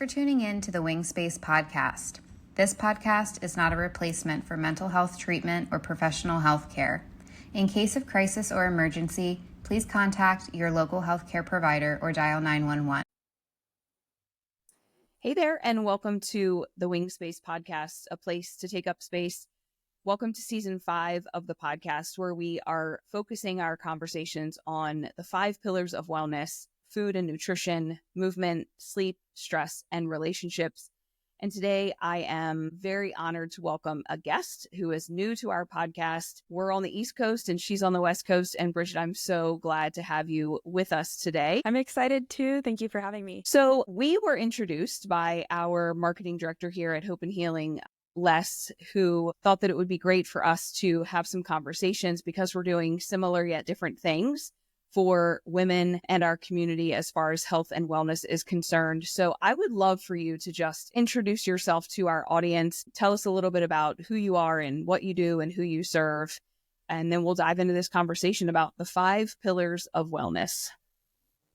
for tuning in to the WingSpace podcast. This podcast is not a replacement for mental health treatment or professional health care. In case of crisis or emergency, please contact your local healthcare provider or dial 911. Hey there, and welcome to the WingSpace podcast, a place to take up space. Welcome to season 5 of the podcast, where we are focusing our conversations on the 5 pillars of wellness: food and nutrition, movement, sleep, stress, and relationships. And today I am very honored to welcome a guest who is new to our podcast. We're on the East Coast and she's on the West Coast. And Bridgette, I'm so glad to have you with us today. I'm excited too. Thank you for having me. So we were introduced by our marketing director here at Hope and Healing, Les, who thought that it would be great for us to have some conversations because we're doing similar yet different things for women and our community as far as health and wellness is concerned. So I would love for you to just introduce yourself to our audience. Tell us a little bit about who you are and what you do and who you serve. And then we'll dive into this conversation about the 5 pillars of wellness.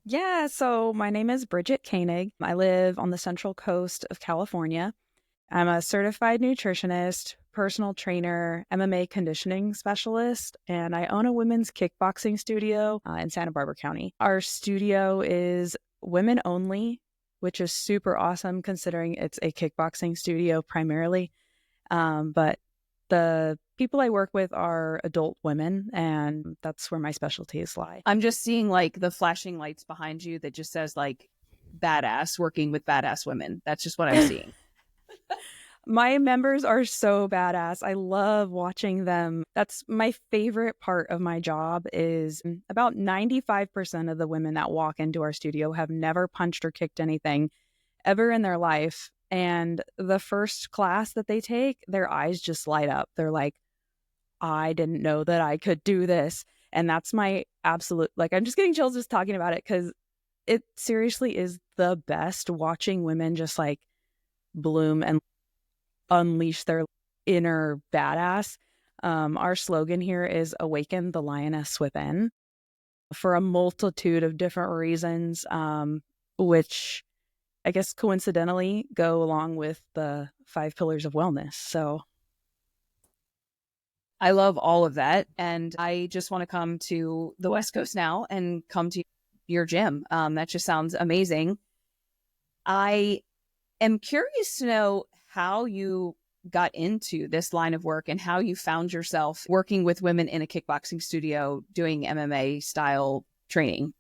Yeah, so my name is Bridgette Koenig. I live on the Central Coast of California. I'm a certified nutritionist, personal trainer, MMA conditioning specialist, and I own a women's kickboxing studio in Santa Barbara County. Our studio is women only, which is super awesome considering it's a kickboxing studio primarily. But the people I work with are adult women, and that's where my specialties lie. I'm just seeing like the flashing lights behind you that just says like badass, working with badass women. That's just what I'm seeing. My members are so badass. I love watching them. That's my favorite part of my job. Is about 95% of the women that walk into our studio have never punched or kicked anything ever in their life. And the first class that they take, their eyes just light up. They're like, I didn't know that I could do this. And that's my absolute, like, I'm just getting chills just talking about it because it seriously is the best watching women just like bloom and unleash their inner badass. Our slogan here is Awaken the Lioness Within, for a multitude of different reasons, which I guess coincidentally go along with the 5 pillars of wellness. So I love all of that. And I just want to come to the West Coast now and come to your gym. That just sounds amazing. I am curious to know how you got into this line of work and how you found yourself working with women in a kickboxing studio doing MMA style training.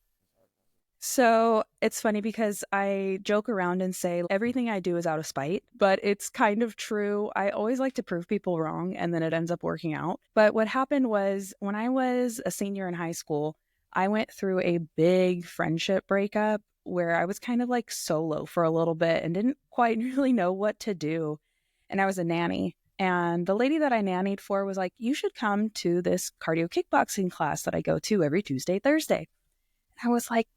So it's funny because I joke around and say everything I do is out of spite, but it's kind of true. I always like to prove people wrong and then it ends up working out. But what happened was when I was a senior in high school, I went through a big friendship breakup where I was kind of like solo for a little bit and didn't quite really know what to do. And I was a nanny. And the lady that I nannied for was like, you should come to this cardio kickboxing class that I go to every Tuesday, Thursday. And I was like,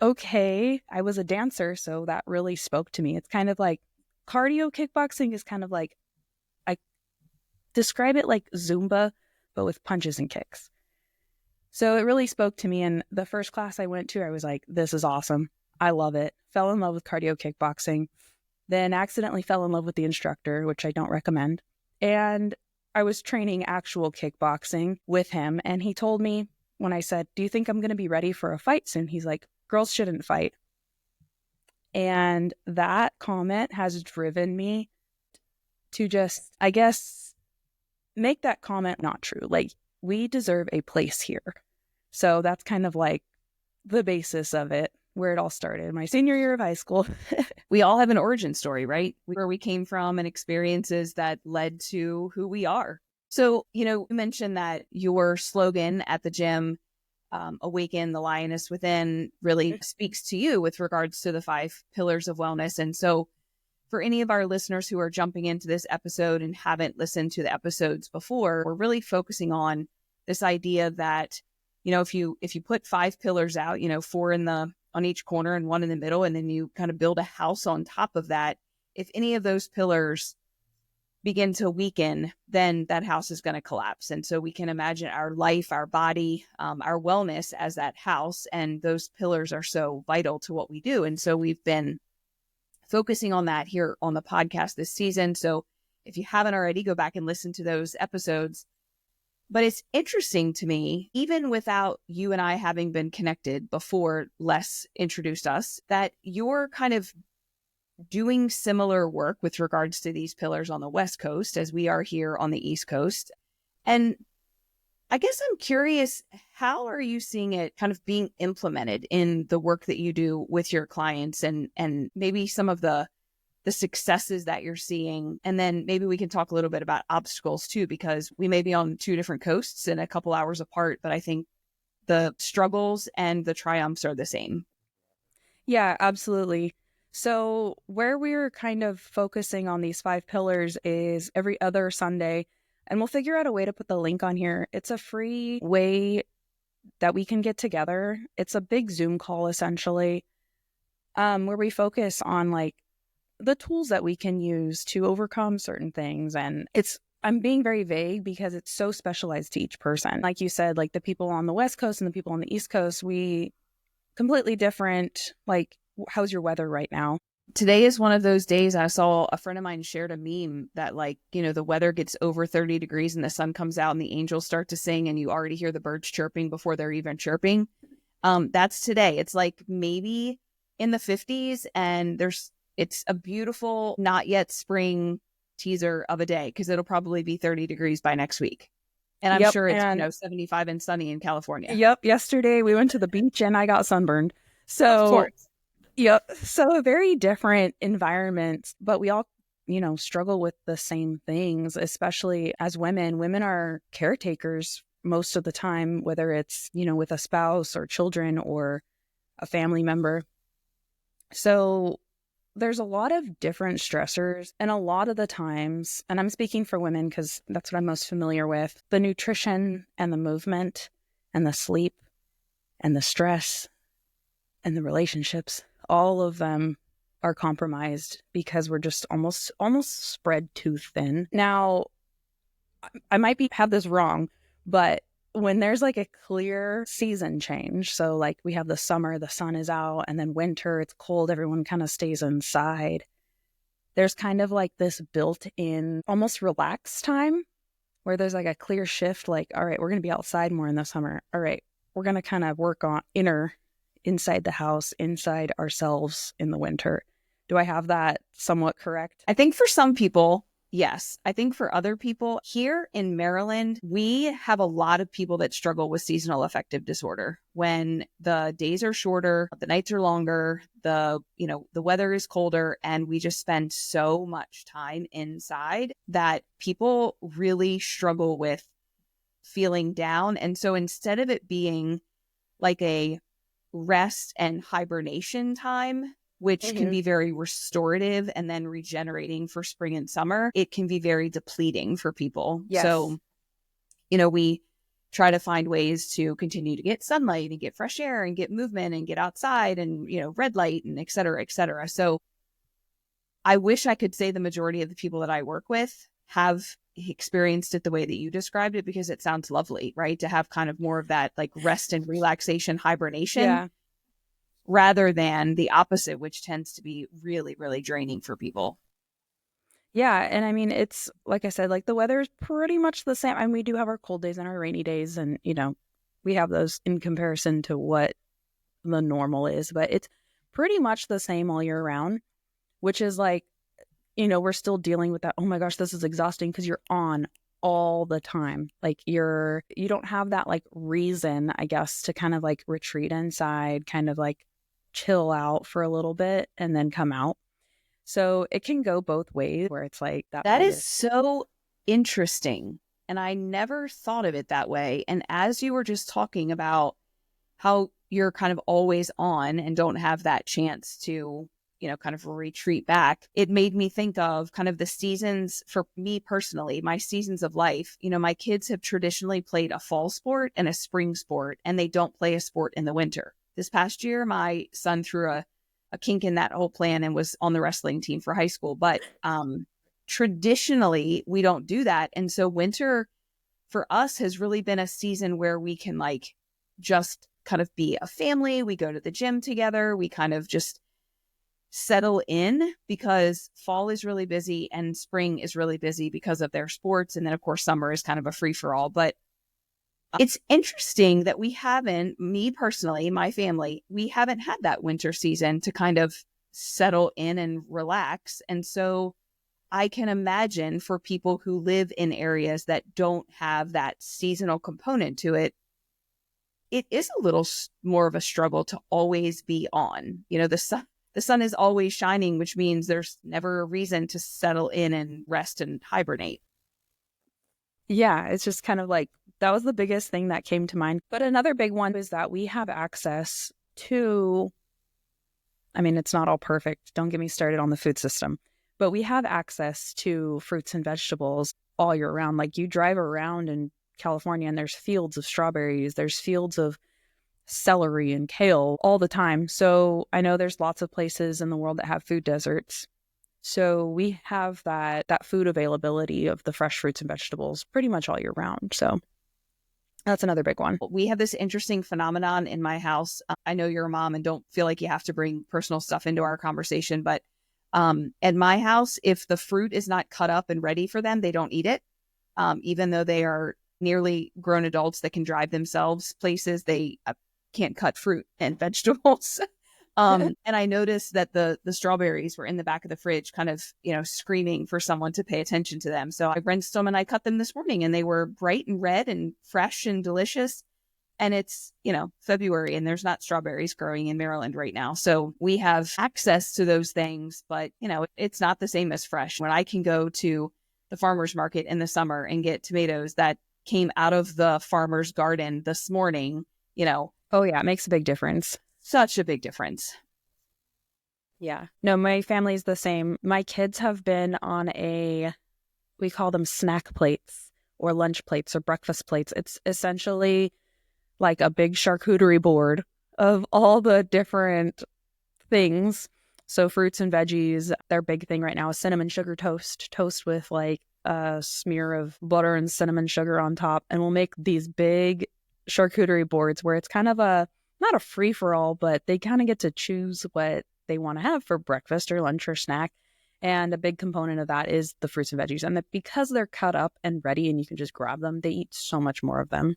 okay. I was a dancer, so that really spoke to me. It's kind of like cardio kickboxing is kind of like, I describe it like Zumba, but with punches and kicks. So it really spoke to me. And the first class I went to, I was like, this is awesome. I love it. Fell in love with cardio kickboxing, then accidentally fell in love with the instructor, which I don't recommend. And I was training actual kickboxing with him. And he told me when I said, do you think I'm going to be ready for a fight soon? He's like, girls shouldn't fight. And that comment has driven me to just, I guess, make that comment not true. Like, we deserve a place here. So that's kind of like the basis of it, where it all started, my senior year of high school. We all have an origin story, right? Where we came from and experiences that led to who we are. So, you mentioned that your slogan at the gym, Awaken the Lioness Within, really speaks to you with regards to the 5 pillars of wellness. And so for any of our listeners who are jumping into this episode and haven't listened to the episodes before, we're really focusing on this idea that, if you put 5 pillars out, 4 on each corner and 1 in the middle, and then you kind of build a house on top of that, if any of those pillars begin to weaken, then that house is going to collapse. And so we can imagine our life, our body, our wellness as that house. And those pillars are so vital to what we do. And so we've been focusing on that here on the podcast this season. So if you haven't already, go back and listen to those episodes. But it's interesting to me, even without you and I having been connected before Les introduced us, that you're kind of doing similar work with regards to these pillars on the West Coast as we are here on the East Coast. And I guess I'm curious, how are you seeing it kind of being implemented in the work that you do with your clients, and maybe some of the successes that you're seeing? And then maybe we can talk a little bit about obstacles too, because we may be on two different coasts and a couple hours apart, but I think the struggles and the triumphs are the same. Yeah, absolutely. So where we're kind of focusing on these 5 pillars is every other Sunday, and we'll figure out a way to put the link on here. It's a free way that we can get together. It's a big Zoom call essentially, where we focus on like the tools that we can use to overcome certain things. And I'm being very vague because it's so specialized to each person. Like you said, like the people on the West Coast and the people on the East Coast, we completely different. Like, how's your weather right now? Today is one of those days. I saw a friend of mine shared a meme that, like, the weather gets over 30 degrees and the sun comes out and the angels start to sing and you already hear the birds chirping before they're even chirping. That's today. It's like maybe in the 50s, and it's a beautiful, not yet spring teaser of a day, because it'll probably be 30 degrees by next week. And I'm sure it's 75 and sunny in California. Yep. Yesterday we went to the beach and I got sunburned. So of course. Yep. So very different environments, but we all, struggle with the same things, especially as women. Women are caretakers most of the time, whether it's, with a spouse or children or a family member. So there's a lot of different stressors, and a lot of the times, and I'm speaking for women because that's what I'm most familiar with, the nutrition and the movement and the sleep and the stress and the relationships, all of them are compromised because we're just almost spread too thin. Now, I might have this wrong, but when there's like a clear season change, so like we have the summer, the sun is out, and then winter, it's cold, everyone kind of stays inside. There's kind of like this built-in, almost relaxed time where there's like a clear shift, like, all right, we're going to be outside more in the summer. All right, we're going to kind of work on inside the house, inside ourselves in the winter. Do I have that somewhat correct? I think for some people, yes. I think for other people, here in Maryland, we have a lot of people that struggle with seasonal affective disorder. When the days are shorter, the nights are longer, the weather is colder, and we just spend so much time inside that people really struggle with feeling down. And so instead of it being like a rest and hibernation time, which can be very restorative and then regenerating for spring and summer, it can be very depleting for people. Yes. So, we try to find ways to continue to get sunlight and get fresh air and get movement and get outside and, red light and et cetera, et cetera. So I wish I could say the majority of the people that I work with have experienced it the way that you described it, because it sounds lovely, right? To have kind of more of that like rest and relaxation, hibernation. Yeah. Rather than the opposite, which tends to be really, really draining for people. Yeah. And I mean, it's like I said, like the weather is pretty much the same. And we do have our cold days and our rainy days, and, we have those in comparison to what the normal is, but it's pretty much the same all year round, which is like, we're still dealing with that. Oh my gosh, this is exhausting because you're on all the time. Like you don't have that like reason, I guess, to kind of like retreat inside, kind of like chill out for a little bit and then come out. So it can go both ways, where it's like that is so interesting. And I never thought of it that way. And as you were just talking about how you're kind of always on and don't have that chance to, kind of retreat back, it made me think of kind of the seasons for me personally, my seasons of life. My kids have traditionally played a fall sport and a spring sport, and they don't play a sport in the winter. This past year, my son threw a kink in that whole plan and was on the wrestling team for high school. But traditionally, we don't do that. And so winter for us has really been a season where we can like just kind of be a family. We go to the gym together. We kind of just settle in, because fall is really busy and spring is really busy because of their sports. And then, of course, summer is kind of a free for all. But it's interesting that we haven't, me personally, my family, we haven't had that winter season to kind of settle in and relax. And so I can imagine for people who live in areas that don't have that seasonal component to it, it is a little more of a struggle to always be on. You know, the sun is always shining, which means there's never a reason to settle in and rest and hibernate. Yeah, it's just kind of like, that was the biggest thing that came to mind. But another big one is that we have access to, I mean, it's not all perfect. Don't get me started on the food system, but we have access to fruits and vegetables all year round. Like, you drive around in California and there's fields of strawberries, there's fields of celery and kale all the time. So I know there's lots of places in the world that have food deserts. So we have that food availability of the fresh fruits and vegetables pretty much all year round. So that's another big one. We have this interesting phenomenon in my house. I know you're a mom and don't feel like you have to bring personal stuff into our conversation, but at my house, if the fruit is not cut up and ready for them, they don't eat it. Even though they are nearly grown adults that can drive themselves places, they can't cut fruit and vegetables. And I noticed that the strawberries were in the back of the fridge, kind of, screaming for someone to pay attention to them. So I rinsed them and I cut them this morning, and they were bright and red and fresh and delicious. And it's, February, and there's not strawberries growing in Maryland right now. So we have access to those things, but, it's not the same as fresh. When I can go to the farmer's market in the summer and get tomatoes that came out of the farmer's garden this morning, Oh yeah, it makes a big difference. Such a big difference. Yeah. No, my family's the same. My kids have been on we call them snack plates or lunch plates or breakfast plates. It's essentially like a big charcuterie board of all the different things. So fruits and veggies, their big thing right now is cinnamon sugar toast with like a smear of butter and cinnamon sugar on top. And we'll make these big charcuterie boards where it's kind of not a free-for-all, but they kind of get to choose what they want to have for breakfast or lunch or snack. And a big component of that is the fruits and veggies. And because they're cut up and ready and you can just grab them, they eat so much more of them.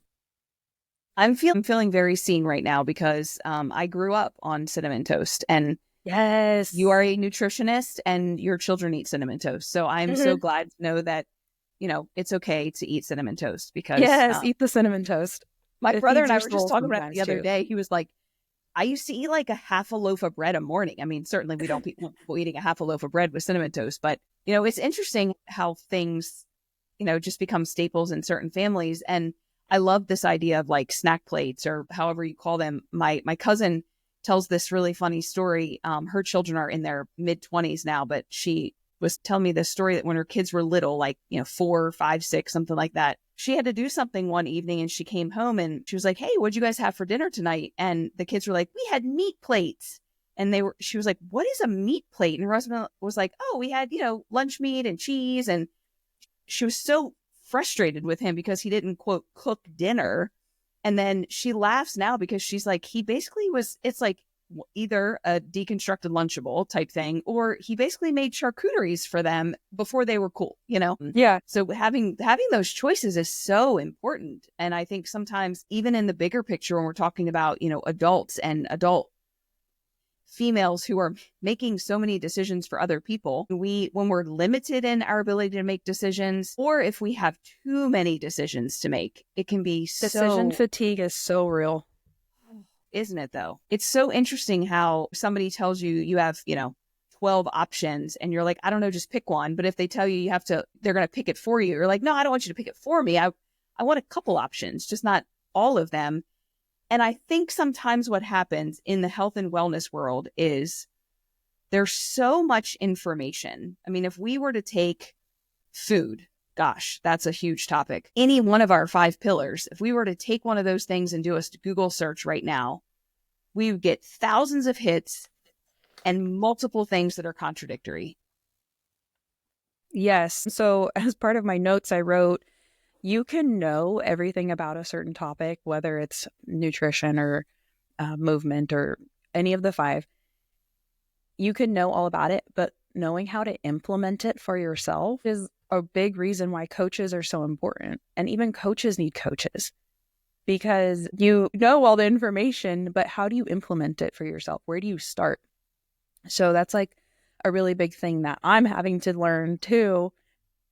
I'm feeling very seen right now because I grew up on cinnamon toast. And yes, you are a nutritionist and your children eat cinnamon toast. So I'm so glad to know that, it's okay to eat cinnamon toast because... Yes, eat the cinnamon toast. My brother and I were just talking about it the other day. He was like, I used to eat like a half a loaf of bread a morning. I mean, certainly we don't want people eating a half a loaf of bread with cinnamon toast, but, it's interesting how things, just become staples in certain families. And I love this idea of like snack plates or however you call them. My cousin tells this really funny story. Her children are in their mid-20s now, but she was telling me this story that when her kids were little, like, 4, 5, 6, something like that, she had to do something one evening and she came home and she was like, hey, what'd you guys have for dinner tonight? And the kids were like, we had meat plates. And she was like, what is a meat plate? And her husband was like, oh, we had, lunch meat and cheese. And she was so frustrated with him because he didn't, quote, cook dinner. And then she laughs now because she's like, he basically it's like either a deconstructed Lunchable type thing, or he basically made charcuteries for them before they were cool, Yeah. So having those choices is so important. And I think sometimes even in the bigger picture, when we're talking about, adults and adult females who are making so many decisions for other people, when we're limited in our ability to make decisions, or if we have too many decisions to make, it can be decision fatigue is so real. Isn't it though? It's so interesting how somebody tells you have, 12 options and you're like, I don't know, just pick one. But if they tell you they're going to pick it for you, you're like, no, I don't want you to pick it for me. I want a couple options, just not all of them. And I think sometimes what happens in the health and wellness world is there's so much information. I mean, if we were to take food, gosh, that's a huge topic. Any one of our 5 pillars, if we were to take one of those things and do a Google search right now, we would get thousands of hits and multiple things that are contradictory. Yes. So as part of my notes, I wrote, you can know everything about a certain topic, whether it's nutrition or movement or any of the 5. you can know all about it, but knowing how to implement it for yourself is a big reason why coaches are so important. And even coaches need coaches, because you know all the information, but how do you implement it for yourself? Where do you start? So that's like a really big thing that I'm having to learn too,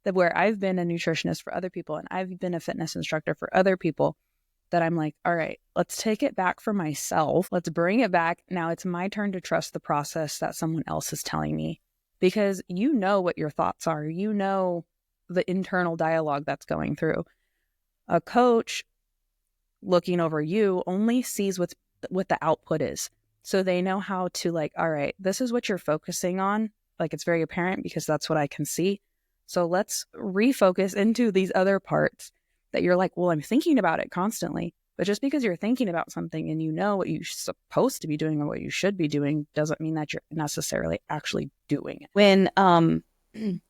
that where I've been a nutritionist for other people and I've been a fitness instructor for other people, that I'm like, all right, let's take it back for myself. Let's bring it back. Now it's my turn to trust the process that someone else is telling me, because you know what your thoughts are. You know the internal dialogue that's going through. A coach looking over you only sees what the output is. So they know how to like, all right, this is what you're focusing on. Like, it's very apparent because that's what I can see. So let's refocus into these other parts that you're like, well, I'm thinking about it constantly. But just because you're thinking about something and you know what you're supposed to be doing or what you should be doing doesn't mean that you're necessarily actually doing it.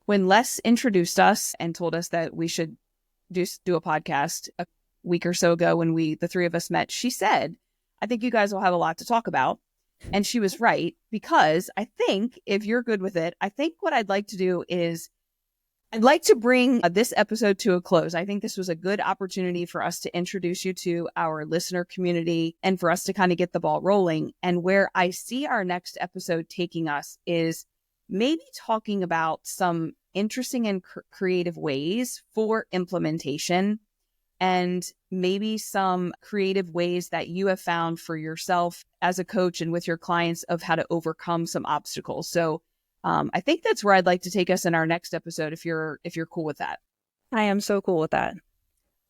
When Les introduced us and told us that we should do a podcast a week or so ago, when the three of us met, she said, I think you guys will have a lot to talk about. And she was right, because I think if you're good with it, I think what I'd like to do is I'd like to bring this episode to a close. I think this was a good opportunity for us to introduce you to our listener community and for us to kind of get the ball rolling. And where I see our next episode taking us is maybe talking about some interesting and creative ways for implementation, and maybe some creative ways that you have found for yourself as a coach and with your clients of how to overcome some obstacles. So I think that's where I'd like to take us in our next episode, if you're cool with that. I am so cool with that.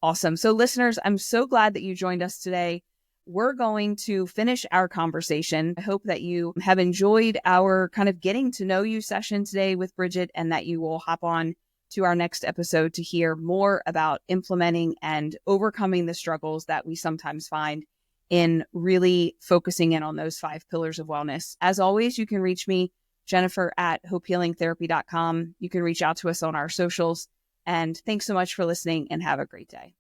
Awesome. So listeners, I'm so glad that you joined us today. We're going to finish our conversation. I hope that you have enjoyed our kind of getting to know you session today with Bridgette, and that you will hop on to our next episode to hear more about implementing and overcoming the struggles that we sometimes find in really focusing in on those 5 pillars of wellness. As always, you can reach me, Jennifer, at hopehealingtherapy.com. You can reach out to us on our socials. And thanks so much for listening, and have a great day.